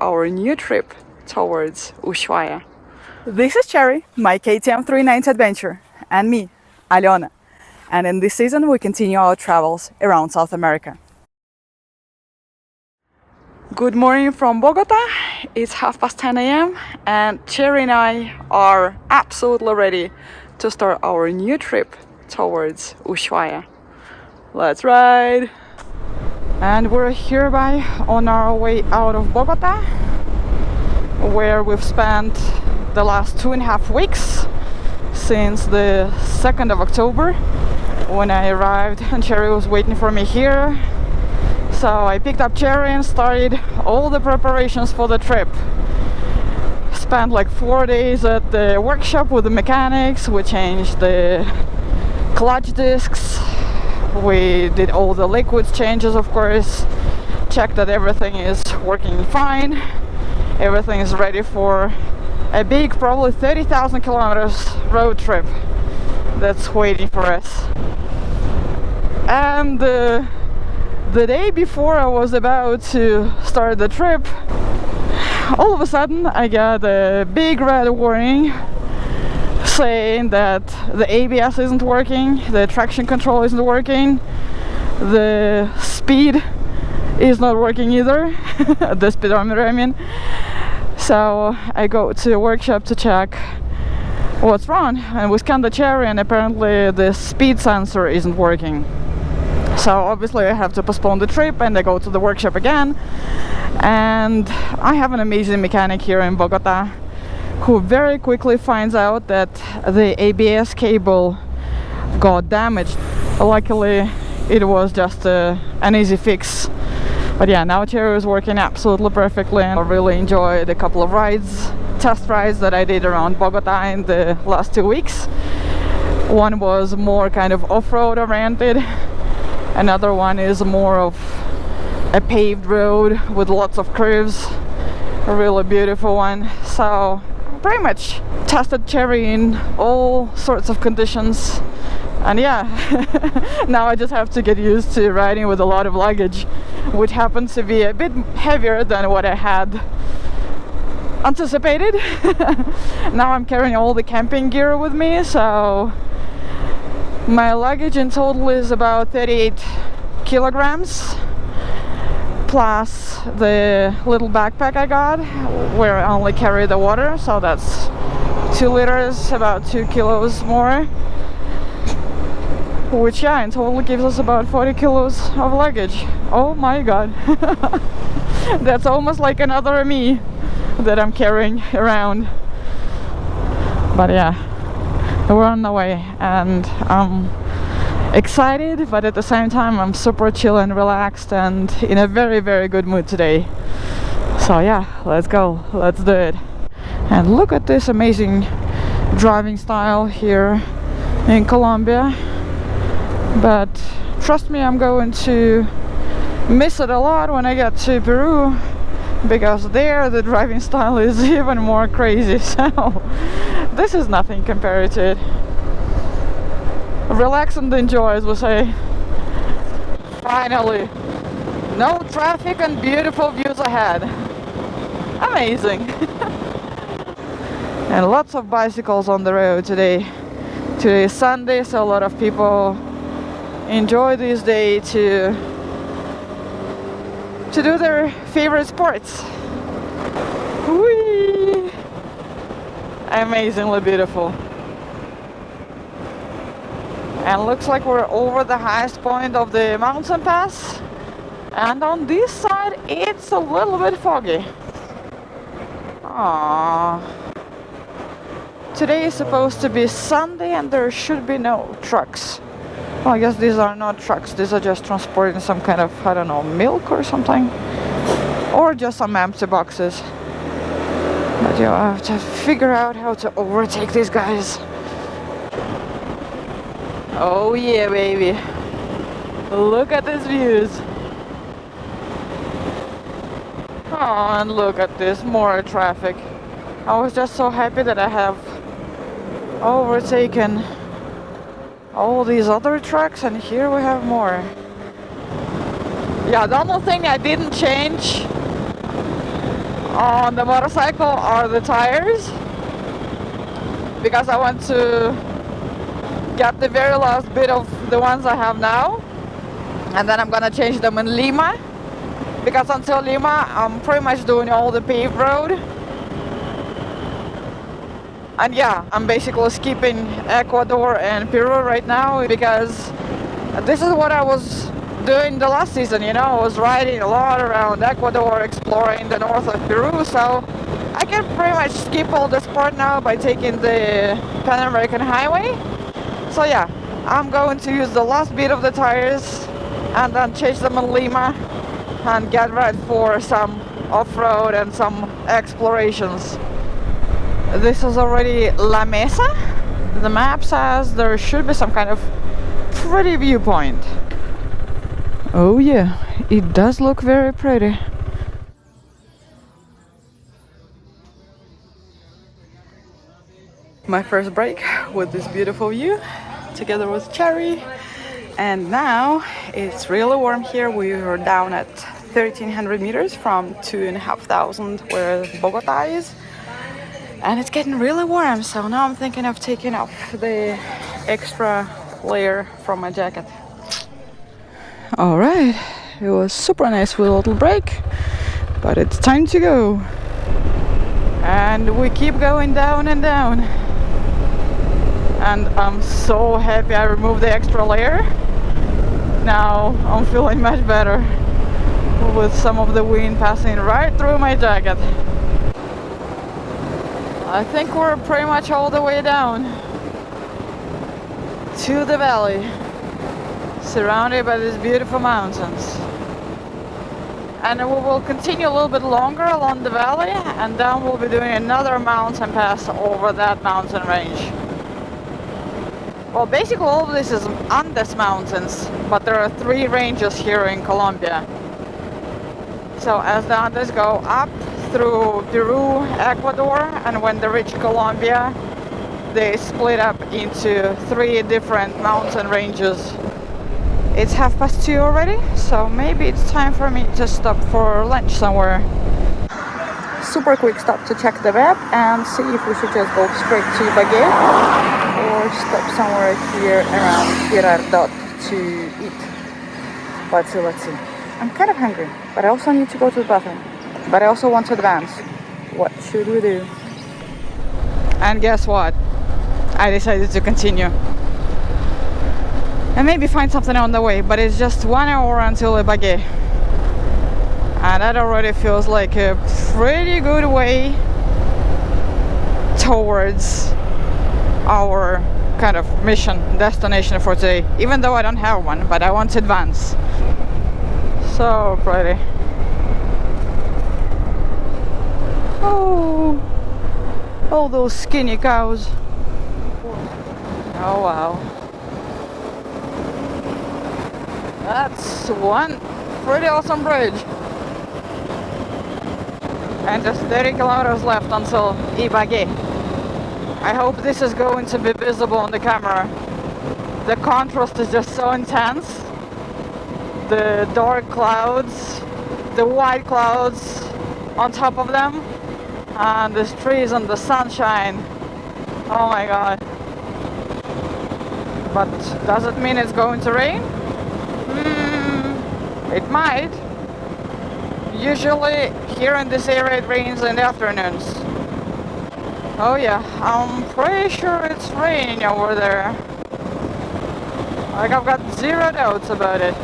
our new trip towards Ushuaia. This is Cherry, my KTM 390 adventure, and me, Aleona. And in this season, we continue our travels around South America. Good morning from Bogota. It's 10:30 a.m. and Cherry and I are absolutely ready to start our new trip towards Ushuaia. Let's ride! And we're hereby on our way out of Bogota, where we've spent the last 2.5 weeks since the 2nd of October when I arrived and Cherry was waiting for me here. So I picked up Cherry and started all the preparations for the trip. Spent like 4 days at the workshop with the mechanics. We changed the clutch discs, we did all the liquids changes, of course, checked that everything is working fine, everything is ready for a big, probably 30,000 kilometers road trip that's waiting for us. And the day before I was about to start the trip, all of a sudden I got a big red warning saying that the ABS isn't working, the traction control isn't working, the speed is not working either, the speedometer I mean. So I go to a workshop to check what's wrong, and we scan the Cherry and apparently the speed sensor isn't working. So obviously I have to postpone the trip and I go to the workshop again, and I have an amazing mechanic here in Bogota who very quickly finds out that the ABS cable got damaged. Luckily it was just an easy fix. But yeah, now Cherry is working absolutely perfectly, and I really enjoyed a couple of test rides that I did around Bogota in the last 2 weeks. One was more kind of off-road oriented, another one is more of a paved road with lots of curves, a really beautiful one. So pretty much tested Cherry in all sorts of conditions, and yeah, now I just have to get used to riding with a lot of luggage, which happens to be a bit heavier than what I had anticipated. Now I'm carrying all the camping gear with me, so my luggage in total is about 38 kilograms, plus the little backpack I got where I only carry the water, so that's 2 liters, about 2 kilos more, which yeah, in total gives us about 40 kilos of luggage. Oh my god. That's almost like another me that I'm carrying around. But yeah, we're on the way and I'm excited, but at the same time I'm super chill and relaxed and in a very, very good mood today. So yeah, let's go, let's do it. And look at this amazing driving style here in Colombia. But trust me, I'm going to miss it a lot when I get to Peru, because there the driving style is even more crazy. So this is nothing compared to it. Relax and enjoy, as we say. Finally, no traffic and beautiful views ahead. Amazing. And lots of bicycles on the road today. Today is Sunday, so a lot of people enjoy this day to do their favorite sports. Whee! Amazingly beautiful. And looks like we're over the highest point of the mountain pass, and on this side it's a little bit foggy. Aww. Today is supposed to be Sunday and there should be no trucks. Well, I guess these are not trucks, these are just transporting some kind of, I don't know, milk or something, or just some empty boxes. But yeah, I have to figure out how to overtake these guys. Oh yeah, baby. Look at these views. Oh, and look at this, more traffic. I was just so happy that I have overtaken all these other trucks, and here we have more. Yeah, the only thing I didn't change on the motorcycle are the tires, because I want to get the very last bit of the ones I have now, and then I'm gonna change them in Lima, because until Lima I'm pretty much doing all the paved road. And yeah, I'm basically skipping Ecuador and Peru right now, because this is what I was doing the last season, you know. I was riding a lot around Ecuador, exploring the north of Peru, so I can pretty much skip all this part now by taking the Pan American Highway. So yeah, I'm going to use the last bit of the tires and then change them in Lima and get ready for some off-road and some explorations. This is already La Mesa. The map says there should be some kind of pretty viewpoint. Oh yeah, it does look very pretty. My first break with this beautiful view together with Cherry, and now it's really warm here. We are down at 1300 meters from 2500 where Bogota is, and it's getting really warm, so now I'm thinking of taking off the extra layer from my jacket. Alright, it was super nice with a little break, but it's time to go. And we keep going down and down. And I'm so happy I removed the extra layer. Now I'm feeling much better with some of the wind passing right through my jacket. I think we're pretty much all the way down to the valley, surrounded by these beautiful mountains. And we will continue a little bit longer along the valley, and then we'll be doing another mountain pass over that mountain range. Well, basically all of this is Andes mountains, but there are 3 ranges here in Colombia. So as the Andes go up through Peru, Ecuador, and when they reach Colombia, they split up into 3 different mountain ranges. It's 2:30 already, so maybe it's time for me to stop for lunch somewhere. Super quick stop to check the map and see if we should just go straight to Ibague or stop somewhere here around Girardot to eat. Let's see. I'm kind of hungry, but I also need to go to the bathroom. But I also want to advance. What should we do? And guess what? I decided to continue. And maybe find something on the way, but it's just 1 hour until Ibague. And that already feels like a pretty good way towards our kind of mission, destination for today. Even though I don't have one, but I want to advance. So pretty. Oh, all those skinny cows. Oh wow. That's one pretty awesome bridge. And just 30 kilometers left until Ibague. I hope this is going to be visible on the camera. The contrast is just so intense. The dark clouds, the white clouds on top of them, and the trees and the sunshine. Oh my god. But does it mean it's going to rain? It might. Usually here in this area it rains in the afternoons. Oh yeah, I'm pretty sure it's raining over there. Like, I've got 0 doubts about it.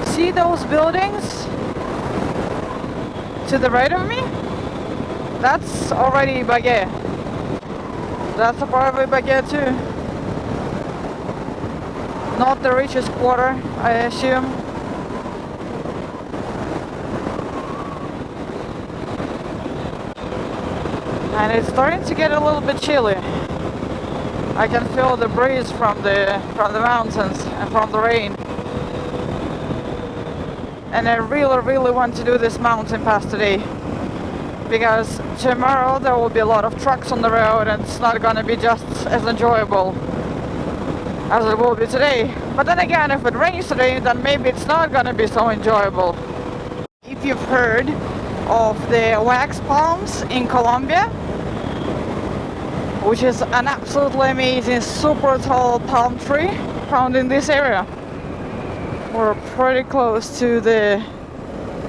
See those buildings to the right of me? That's already Ibague. That's a part of Ibague too. Not the richest quarter, I assume. And it's starting to get a little bit chilly. I can feel the breeze from the mountains and from the rain. And I really want to do this mountain pass today, because tomorrow there will be a lot of trucks on the road and it's not gonna be just as enjoyable as it will be today. But then again, if it rains today, then maybe it's not gonna be so enjoyable. If you've heard, of the wax palms in Colombia, which is an absolutely amazing, super tall palm tree found in this area. We're pretty close to the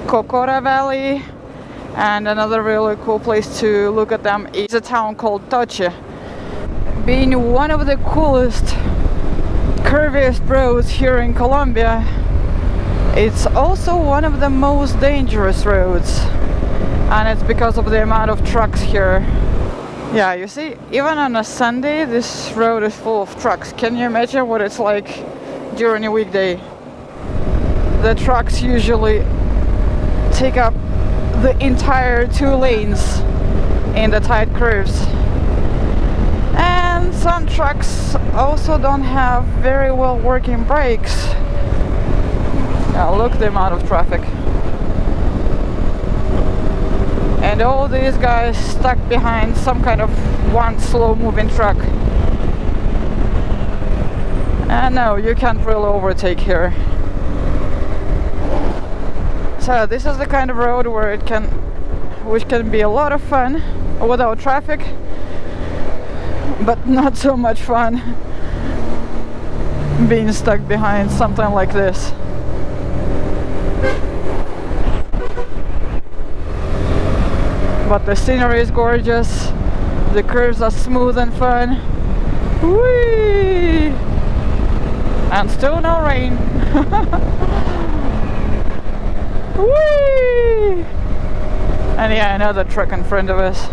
Cocora Valley, and another really cool place to look at them is a town called Toche. Being one of the coolest, curviest roads here in Colombia, it's also one of the most dangerous roads, and it's because of the amount of trucks here. Yeah, you see, even on a Sunday this road is full of trucks. Can you imagine what it's like during a weekday? The trucks usually take up the entire 2 lanes in the tight curves. And some trucks also don't have very well working brakes. Now look the amount of traffic. And all these guys stuck behind some kind of one slow moving truck. And no, you can't really overtake here. So this is the kind of road where which can be a lot of fun without traffic, but not so much fun being stuck behind something like this. But the scenery is gorgeous, the curves are smooth and fun. Whee! And still no rain. Whee! And yeah, another truck in front of us.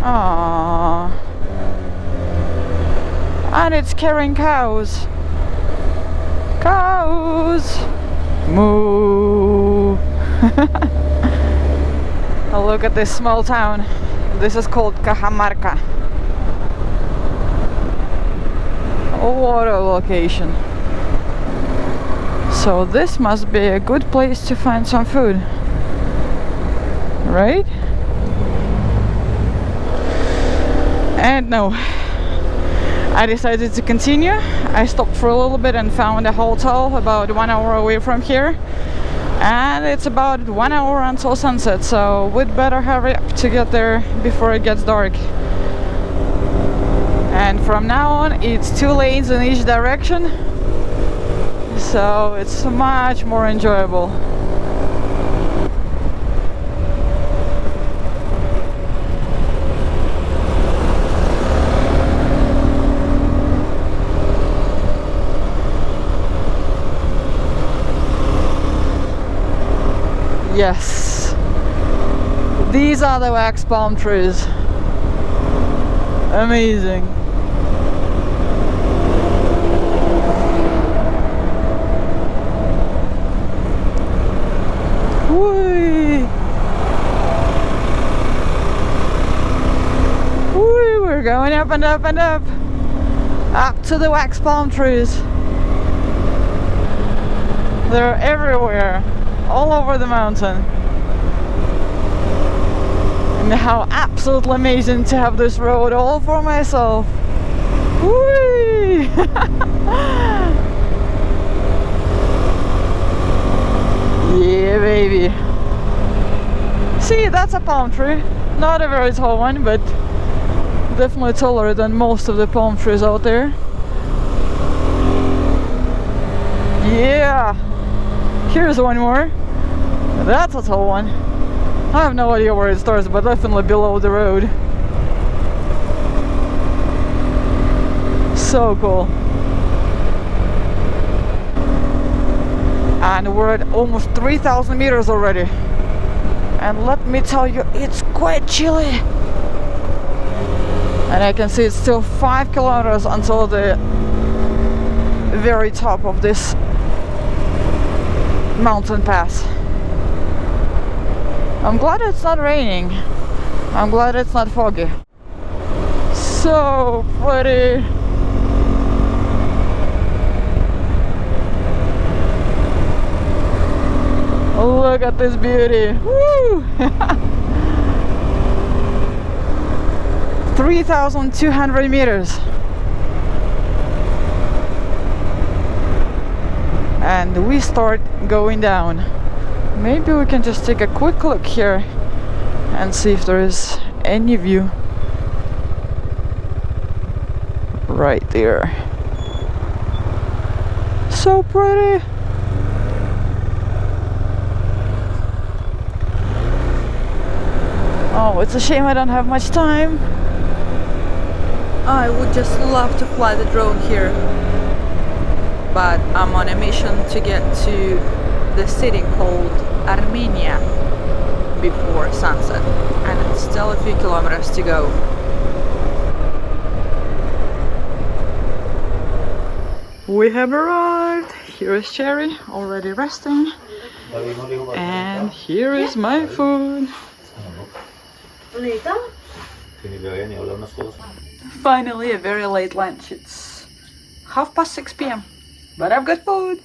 Aww. And it's carrying cows. Cows! Moo! Oh, look at this small town. This is called Cajamarca. What a location. So this must be a good place to find some food, right? And no, I decided to continue. I stopped for a little bit and found a hotel about 1 hour away from here, and it's about 1 hour until sunset, so we'd better hurry up to get there before it gets dark. And from now on it's 2 lanes in each direction, so it's much more enjoyable. Yes, these are the wax palm trees. Amazing. Whee! Whee! We're going up and up and up, up to the wax palm trees. They're everywhere, all over the mountain. And how absolutely amazing to have this road all for myself. Whee! Yeah, baby. See, that's a palm tree. Not a very tall one, but definitely taller than most of the palm trees out there. Yeah. Here's one more. That's a tall one. I have no idea where it starts, but definitely below the road. So cool. And we're at almost 3,000 meters already. And let me tell you, it's quite chilly. And I can see it's still 5 kilometers until the very top of this mountain pass. I'm glad it's not raining. I'm glad it's not foggy. So pretty. Look at this beauty. Woo! 3,200 meters. And we start going down. Maybe we can just take a quick look here and see if there is any view. Right there. So pretty. Oh, it's a shame I don't have much time. I would just love to fly the drone here, but I'm on a mission to get to the city called Armenia before sunset, and it's still a few kilometers to go. We have arrived. Here is Cherry, already resting. And here is my food. Finally, a very late lunch. It's 6:30 p.m. But I've got food.